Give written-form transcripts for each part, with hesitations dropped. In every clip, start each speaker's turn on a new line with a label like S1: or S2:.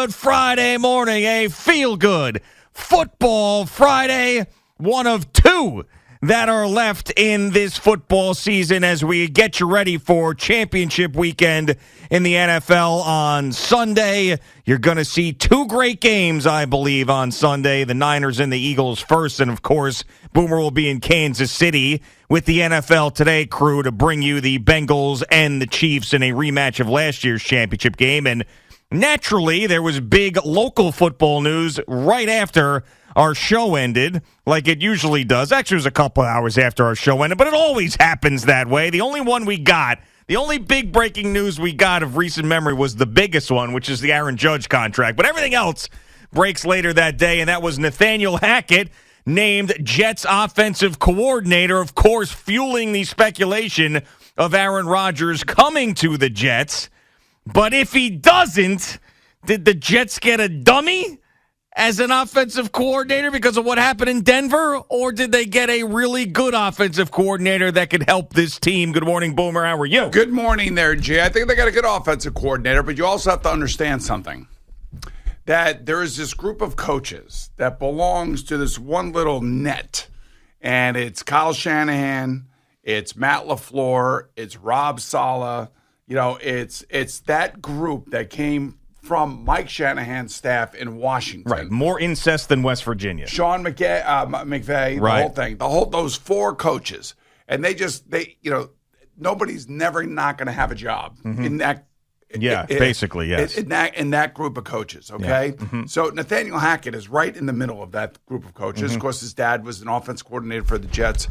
S1: good Friday morning, a feel-good football Friday, one of two that are left in this football season as we get you ready for championship weekend in the NFL on Sunday. You're going to see two great games, I believe, on Sunday. The Niners and the Eagles first, and of course, Boomer will be in Kansas City with the NFL Today crew to bring you the Bengals and the Chiefs in a rematch of last year's championship game. And naturally, there was big local football news right after our show ended, like it usually does. Actually, it was a couple hours after our show ended, but it always happens that way. The only big breaking news we got of recent memory was the biggest one, which is the Aaron Judge contract. But everything else breaks later that day, and that was Nathaniel Hackett named Jets offensive coordinator, of course, fueling the speculation of Aaron Rodgers coming to the Jets. But if he doesn't, did the Jets get a dummy as an offensive coordinator because of what happened in Denver, or did they get a really good offensive coordinator that could help this team? Good morning, Boomer. How are you?
S2: Good morning there, Jay. I think they got a good offensive coordinator, but you also have to understand something, that there is this group of coaches that belongs to this one little net, and it's Kyle Shanahan, it's Matt LaFleur, it's Rob Saleh. You know, it's that group that came from Mike Shanahan's staff in Washington.
S1: Right, more incest than West Virginia.
S2: Sean McVay,
S1: right.
S2: The whole thing, those four coaches, and nobody's never not going to have a job in that.
S1: Basically, yes.
S2: In that group of coaches, okay? Yeah. Mm-hmm. So Nathaniel Hackett is right in the middle of that group of coaches. Mm-hmm. Of course, his dad was an offense coordinator for the Jets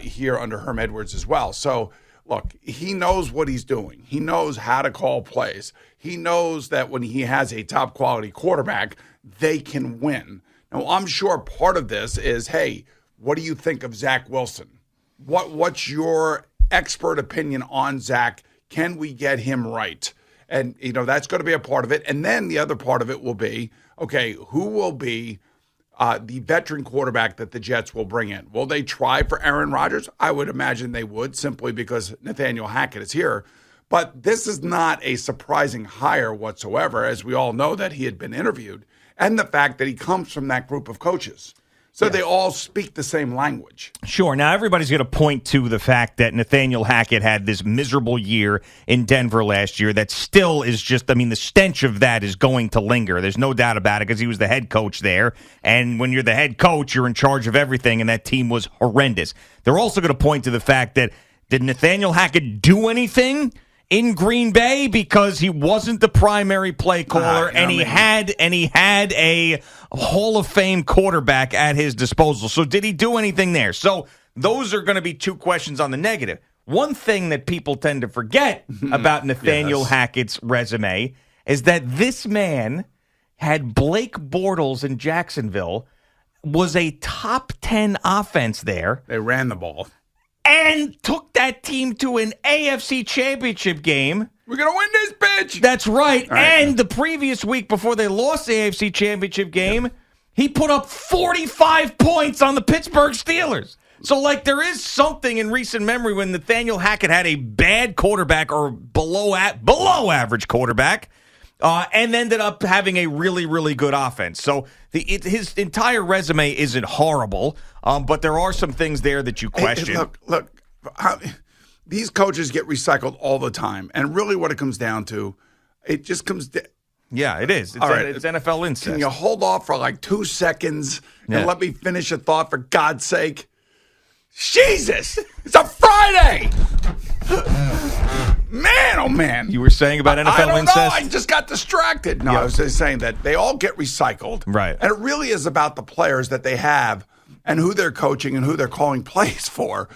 S2: here under Herm Edwards as well. So, look, he knows what he's doing. He knows how to call plays. He knows that when he has a top-quality quarterback, they can win. Now, I'm sure part of this is, hey, what do you think of Zach Wilson? What's your expert opinion on Zach? Can we get him right? And, that's going to be a part of it. And then the other part of it will be, okay, who will be the veteran quarterback that the Jets will bring in? Will they try for Aaron Rodgers? I would imagine they would, simply because Nathaniel Hackett is here. But this is not a surprising hire whatsoever, as we all know that he had been interviewed, and the fact that he comes from that group of coaches. So yes. They all speak the same language.
S1: Sure. Now, everybody's going to point to the fact that Nathaniel Hackett had this miserable year in Denver last year that still is just, the stench of that is going to linger. There's no doubt about it because he was the head coach there. And when you're the head coach, you're in charge of everything, and that team was horrendous. They're also going to point to the fact that did Nathaniel Hackett do anything in Green Bay because he wasn't the primary play caller, and he had a Hall of Fame quarterback at his disposal. So did he do anything there? So those are going to be two questions on the negative. One thing that people tend to forget about Nathaniel Hackett's resume is that this man had Blake Bortles in Jacksonville, was a top 10 offense there.
S2: They ran the ball.
S1: And took that team to an AFC championship game.
S2: We're going to win this, bitch.
S1: That's right. And the previous week before they lost the AFC championship game, he put up 45 points on the Pittsburgh Steelers. So, there is something in recent memory when Nathaniel Hackett had a bad quarterback or below average quarterback and ended up having a really, really good offense. So his entire resume isn't horrible, but there are some things there that you question.
S2: Hey, look, these coaches get recycled all the time, and really what it comes down to, it just comes down.
S1: Yeah, it is. It's NFL incest.
S2: Can you hold off for 2 seconds and let me finish a thought, for God's sake? Jesus! It's a Friday! Man, oh man.
S1: You were saying about NFL incest?
S2: I just got distracted. No, I was just saying that they all get recycled.
S1: Right.
S2: And it really is about the players that they have and who they're coaching and who they're calling plays for.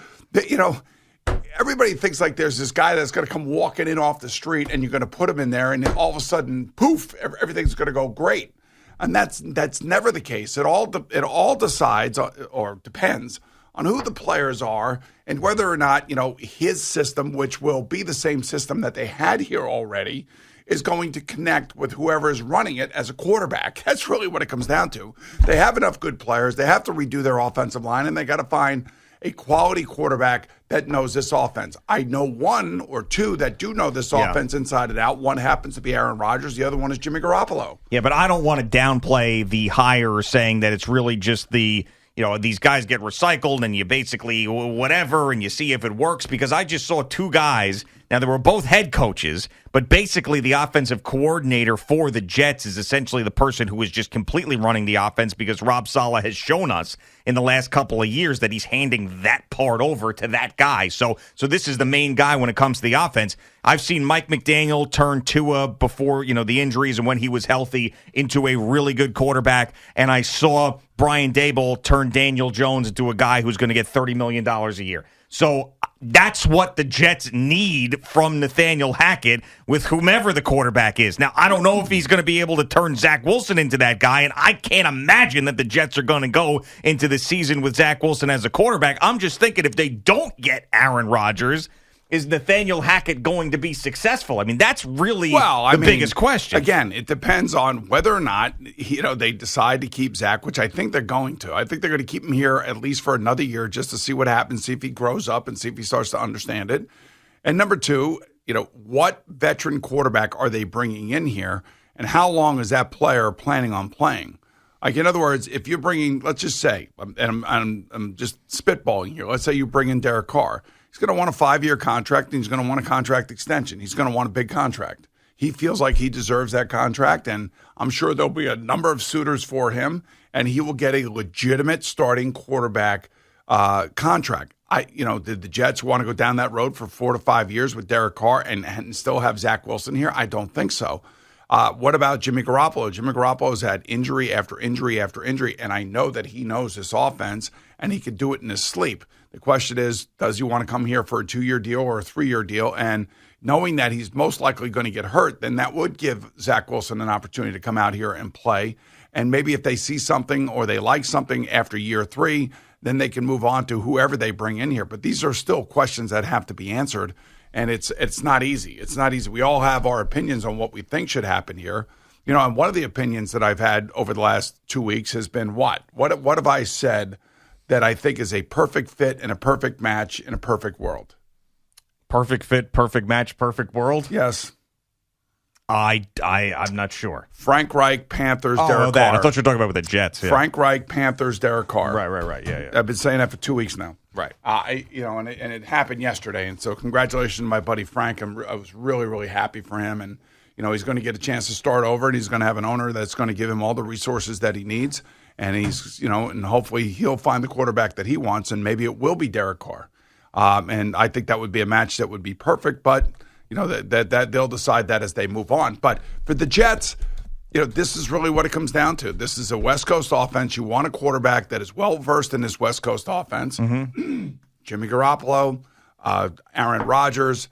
S2: Everybody thinks there's this guy that's going to come walking in off the street and you're going to put him in there and then all of a sudden, poof, everything's going to go great. And that's never the case. It all decides or depends on who the players are and whether or not, his system, which will be the same system that they had here already, is going to connect with whoever is running it as a quarterback. That's really what it comes down to. They have enough good players. They have to redo their offensive line, and they got to find a quality quarterback that knows this offense. I know one or two that do know this offense inside and out. One happens to be Aaron Rodgers. The other one is Jimmy Garoppolo.
S1: Yeah, but I don't want to downplay the hire, saying that it's really just the, these guys get recycled and you basically whatever and you see if it works, because I just saw two guys. Now, they were both head coaches, but basically the offensive coordinator for the Jets is essentially the person who is just completely running the offense, because Rob Saleh has shown us in the last couple of years that he's handing that part over to that guy. So this is the main guy when it comes to the offense. I've seen Mike McDaniel turn Tua before, the injuries and when he was healthy into a really good quarterback, and I saw Brian Daboll turn Daniel Jones into a guy who's going to get $30 million a year. So that's what the Jets need from Nathaniel Hackett with whomever the quarterback is. Now, I don't know if he's going to be able to turn Zach Wilson into that guy, and I can't imagine that the Jets are going to go into the season with Zach Wilson as a quarterback. I'm just thinking, if they don't get Aaron Rodgers, is Nathaniel Hackett going to be successful? I mean, that's really the biggest question.
S2: Again, it depends on whether or not they decide to keep Zach, which I think they're going to. I think they're going to keep him here at least for another year just to see what happens, see if he grows up and see if he starts to understand it. And number two, what veteran quarterback are they bringing in here, and how long is that player planning on playing? Like, in other words, if you're bringing, let's just say, and I'm just spitballing here, let's say you bring in Derek Carr. He's going to want a 5-year contract, and he's going to want a contract extension. He's going to want a big contract. He feels like he deserves that contract, and I'm sure there'll be a number of suitors for him, and he will get a legitimate starting quarterback contract. Did the Jets want to go down that road for 4 to 5 years with Derek Carr and still have Zach Wilson here? I don't think so. What about Jimmy Garoppolo? Jimmy Garoppolo's had injury after injury after injury, and I know that he knows this offense, and he could do it in his sleep. The question is, does he want to come here for a 2-year deal or a 3-year deal? And knowing that he's most likely going to get hurt, then that would give Zach Wilson an opportunity to come out here and play. And maybe if they see something or they like something after year 3, then they can move on to whoever they bring in here. But these are still questions that have to be answered, and it's not easy. It's not easy. We all have our opinions on what we think should happen here. And one of the opinions that I've had over the last 2 weeks has been what? What have I said that I think is a perfect fit and a perfect match in a perfect world?
S1: Perfect fit, perfect match, perfect world?
S2: Yes.
S1: I'm not sure.
S2: Frank Reich, Panthers, Derek Carr.
S1: I thought you were talking about with the Jets. Yeah.
S2: Frank Reich, Panthers, Derek Carr.
S1: Right. Yeah.
S2: I've been saying that for 2 weeks now.
S1: Right.
S2: And it happened yesterday. And so congratulations to my buddy Frank. I was really, really happy for him. And, he's going to get a chance to start over, and he's going to have an owner that's going to give him all the resources that he needs. And he's, and hopefully he'll find the quarterback that he wants, and maybe it will be Derek Carr. And I think that would be a match that would be perfect, but, that they'll decide that as they move on. But for the Jets, this is really what it comes down to. This is a West Coast offense. You want a quarterback that is well-versed in this West Coast offense. Mm-hmm. Jimmy Garoppolo, Aaron Rodgers.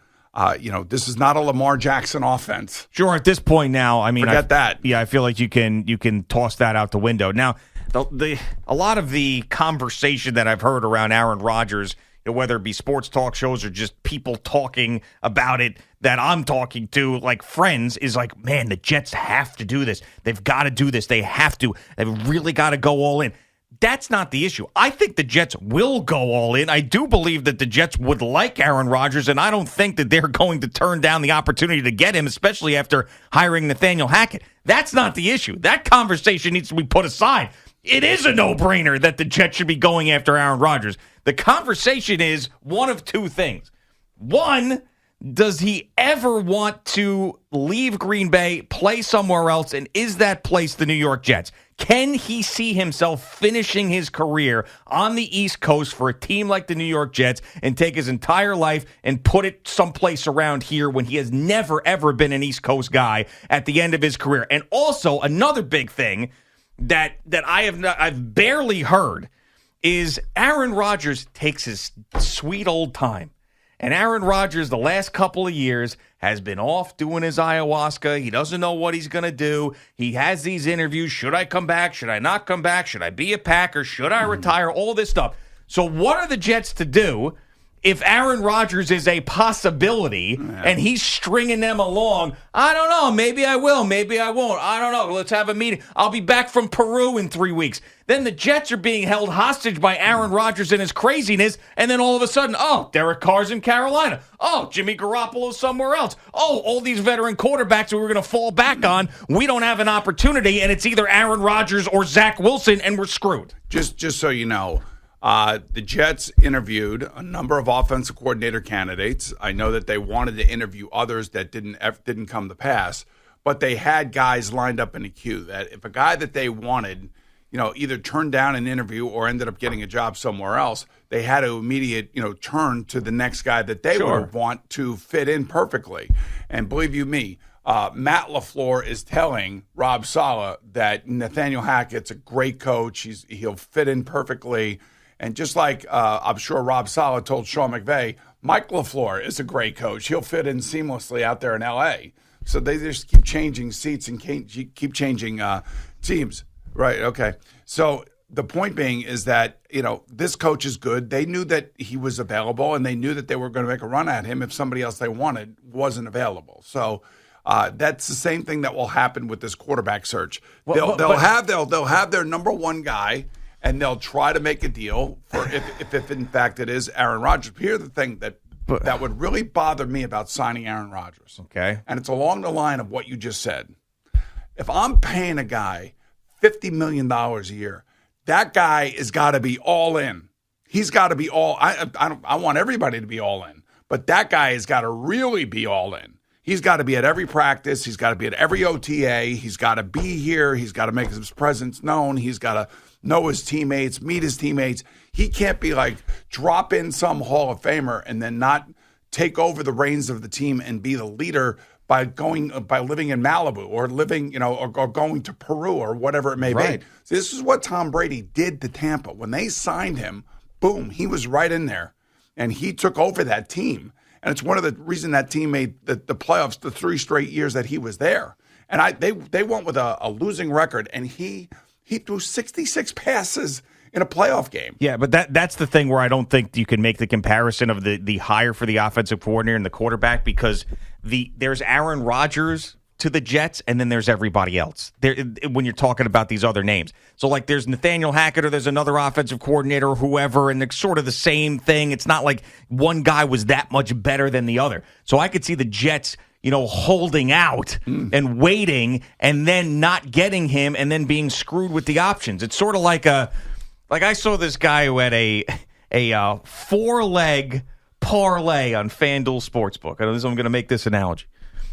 S2: This is not a Lamar Jackson offense.
S1: Sure, at this point now,
S2: forget that.
S1: Yeah, I feel like you can toss that out the window. Now, a lot of the conversation that I've heard around Aaron Rodgers, whether it be sports talk shows or just people talking about it that I'm talking to, like friends, is like, man, the Jets have to do this. They've got to do this. They have to. They've really got to go all in. That's not the issue. I think the Jets will go all in. I do believe that the Jets would like Aaron Rodgers, and I don't think that they're going to turn down the opportunity to get him, especially after hiring Nathaniel Hackett. That's not the issue. That conversation needs to be put aside. It is a no-brainer that the Jets should be going after Aaron Rodgers. The conversation is one of two things. One, does he ever want to leave Green Bay, play somewhere else, and is that place the New York Jets? Can he see himself finishing his career on the East Coast for a team like the New York Jets and take his entire life and put it someplace around here when he has never, ever been an East Coast guy at the end of his career? And also, another big thing that I've barely heard is Aaron Rodgers takes his sweet old time. And Aaron Rodgers, the last couple of years, has been off doing his ayahuasca. He doesn't know what he's going to do. He has these interviews. Should I come back? Should I not come back? Should I be a Packer? Should I retire? All this stuff. So what are the Jets to do if Aaron Rodgers is a possibility and he's stringing them along, I don't know. Maybe I will. Maybe I won't. I don't know. Let's have a meeting. I'll be back from Peru in 3 weeks. Then the Jets are being held hostage by Aaron Rodgers and his craziness. And then all of a sudden, Derek Carr's in Carolina. Jimmy Garoppolo's somewhere else. All these veteran quarterbacks who we're going to fall back on, we don't have an opportunity, and it's either Aaron Rodgers or Zach Wilson, and we're screwed.
S2: Just so you know, the Jets interviewed a number of offensive coordinator candidates. I know that they wanted to interview others that didn't come to pass, but they had guys lined up in the queue that if a guy that they wanted, either turned down an interview or ended up getting a job somewhere else, they had to immediately, turn to the next guy that they would want to fit in perfectly. And believe you me, Matt LaFleur is telling Rob Saleh that Nathaniel Hackett's a great coach. He'll fit in perfectly. And just like I'm sure Rob Saleh told Sean McVay, Mike LaFleur is a great coach. He'll fit in seamlessly out there in L.A. So they just keep changing seats and keep changing teams. Right, okay. So the point being is that, this coach is good. They knew that he was available, and they knew that they were going to make a run at him if somebody else they wanted wasn't available. So that's the same thing that will happen with this quarterback search. They'll have their number one guy, and they'll try to make a deal for if in fact it is Aaron Rodgers. Here's the thing that would really bother me about signing Aaron Rodgers.
S1: Okay.
S2: And it's along the line of what you just said. If I'm paying a guy $50 million a year, that guy has got to be all in. He's got to be all. I want everybody to be all in, but that guy has got to really be all in. He's got to be at every practice. He's got to be at every OTA. He's got to be here. He's got to make his presence known. He's got to know his teammates, meet his teammates. He can't be like drop in some Hall of Famer and then not take over the reins of the team and be the leader by living in Malibu or living, or going to Peru or whatever it may be. So this is what Tom Brady did to Tampa. When they signed him, boom, he was right in there. And he took over that team. And it's one of the reasons that team made the playoffs the 3 straight years that he was there. And they went with a losing record, and he threw 66 passes in a playoff game.
S1: Yeah, but that's the thing where I don't think you can make the comparison of the hire for the offensive coordinator and the quarterback, because there's Aaron Rodgers to the Jets, and then there's everybody else when you're talking about these other names. So, like, there's Nathaniel Hackett, or there's another offensive coordinator or whoever, and it's sort of the same thing. It's not like one guy was that much better than the other. So I could see the Jets, holding out and waiting and then not getting him and then being screwed with the options. It's sort of like I saw this guy who had a 4-leg parlay on FanDuel Sportsbook. I'm going to make this analogy.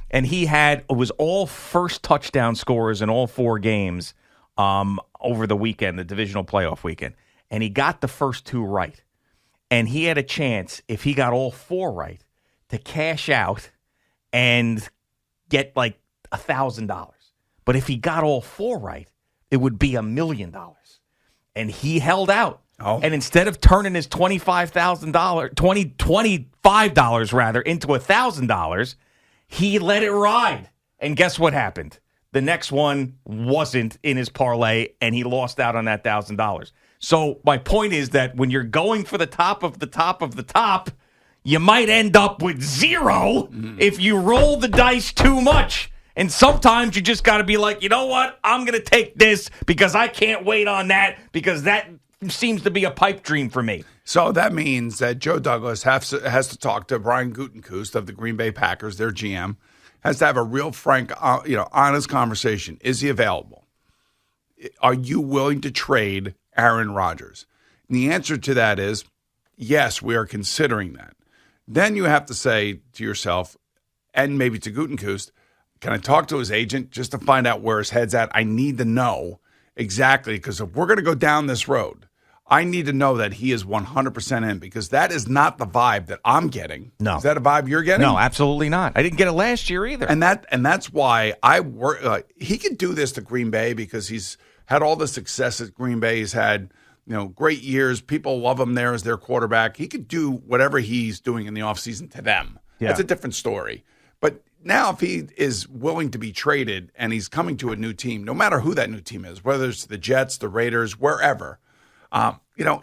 S1: And it was all first touchdown scorers in all 4 games over the weekend, the divisional playoff weekend. And he got the first 2 right. And he had a chance, if he got all 4 right, to cash out and get like $1,000. But if he got all 4 right, it would be $1 million. And he held out. Oh. And instead of turning his $25 rather into $1,000, he let it ride. And guess what happened? The next one wasn't in his parlay, and he lost out on that $1,000. So my point is that when you're going for the top of the top of the top, you might end up with 0 if you roll the dice too much. And sometimes you just got to be like, you know what? I'm going to take this because I can't wait on that, because that seems to be a pipe dream for me.
S2: So that means that Joe Douglas has to talk to Brian Gutekunst of the Green Bay Packers, their GM, has to have a real frank, honest conversation. Is he available? Are you willing to trade Aaron Rodgers? And the answer to that is yes, we are considering that. Then you have to say to yourself, and maybe to Gutekunst, can I talk to his agent just to find out where his head's at? I need to know exactly, because if we're going to go down this road, I need to know that he is 100% in, because that is not the vibe that I'm getting.
S1: No.
S2: Is that a vibe you're getting?
S1: No, absolutely not. I didn't get it last year either.
S2: And that's why I work. He could do this to Green Bay because he's had all the success at Green Bay. He's had great years. People love him there as their quarterback. He could do whatever he's doing in the offseason to them. Yeah. That's a different story. But now if he is willing to be traded and he's coming to a new team, no matter who that new team is, whether it's the Jets, the Raiders, wherever,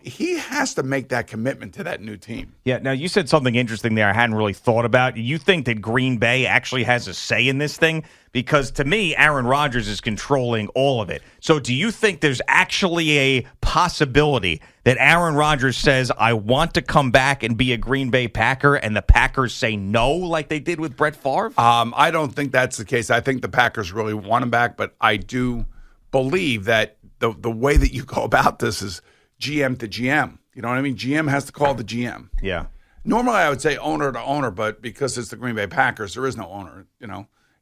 S2: He has to make that commitment to that new team.
S1: Yeah, now you said something interesting there I hadn't really thought about. You think that Green Bay actually has a say in this thing? Because to me, Aaron Rodgers is controlling all of it. So do you think there's actually a possibility that Aaron Rodgers says, I want to come back and be a Green Bay Packer, and the Packers say no like they did with Brett Favre?
S2: I don't think that's the case. I think the Packers really want him back, but I do believe that the way that you go about this is GM to GM. You know what I mean? GM has to call the GM.
S1: Yeah.
S2: Normally I would say owner to owner, but because it's the Green Bay Packers, there is no owner.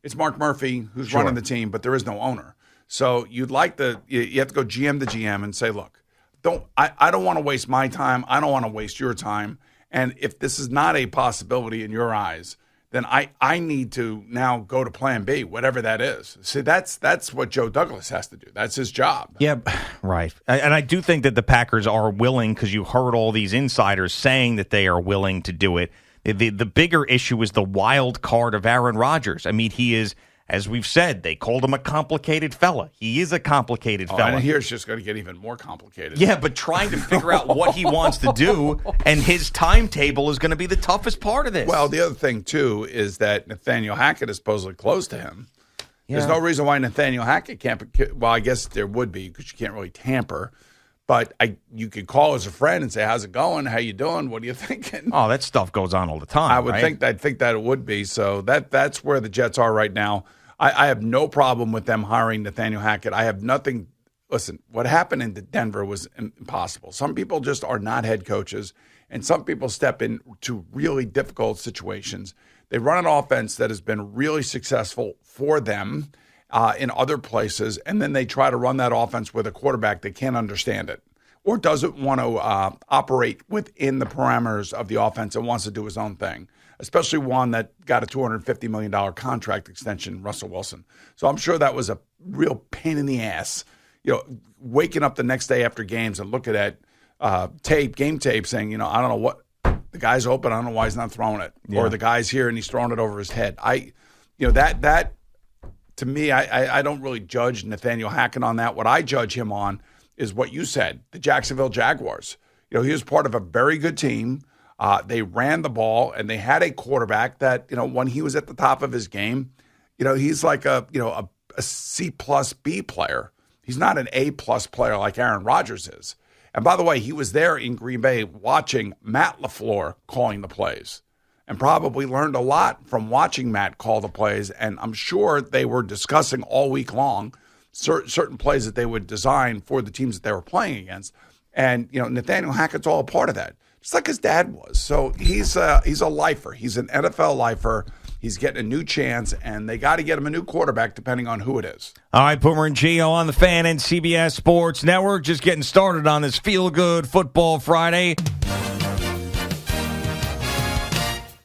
S2: It's Mark Murphy who's running the team, but there is no owner. So you have to go GM to GM and say, look, I don't want to waste my time. I don't want to waste your time. And if this is not a possibility in your eyes, then I need to now go to plan B, whatever that is. See, that's what Joe Douglas has to do. That's his job.
S1: Yeah, right. And I do think that the Packers are willing, because you heard all these insiders saying that they are willing to do it. The bigger issue is the wild card of Aaron Rodgers. I mean, he is, as we've said, they called him a complicated fella. He is a complicated fella.
S2: And here it's just going to get even more complicated.
S1: Yeah, but trying to figure out what he wants to do, and his timetable is going to be the toughest part of this.
S2: Well, the other thing, too, is that Nathaniel Hackett is supposedly close to him. Yeah. There's no reason why Nathaniel Hackett can't – well, I guess there would be, because you can't really tamper. But you could call as a friend and say, how's it going? How you doing? What are you thinking?
S1: Oh, that stuff goes on all the time,
S2: I would think that it would be. So that's where the Jets are right now. I have no problem with them hiring Nathaniel Hackett. I have nothing. Listen, what happened in Denver was impossible. Some people just are not head coaches, and some people step into really difficult situations. They run an offense that has been really successful for them in other places, and then they try to run that offense with a quarterback that can't understand it or doesn't want to operate within the parameters of the offense and wants to do his own thing, especially one that got a $250 million contract extension, Russell Wilson. So I'm sure that was a real pain in the ass, waking up the next day after games and looking at game tape saying, I don't know what, the guy's open, I don't know why he's not throwing it. Yeah. Or the guy's here and he's throwing it over his head. That to me, I don't really judge Nathaniel Hackett on that. What I judge him on is what you said, the Jacksonville Jaguars. He was part of a very good team. They ran the ball, and they had a quarterback that, when he was at the top of his game, he's like a C plus B player. He's not an A plus player like Aaron Rodgers is. And by the way, he was there in Green Bay watching Matt LaFleur calling the plays, and probably learned a lot from watching Matt call the plays. And I'm sure they were discussing all week long certain plays that they would design for the teams that they were playing against. And, Nathaniel Hackett's all a part of that, just like his dad was. So he's a lifer. He's an NFL lifer. He's getting a new chance, and they got to get him a new quarterback depending on who it is.
S1: All right, Boomer and Gio on the Fan and CBS Sports Network, just getting started on this Feel Good Football Friday.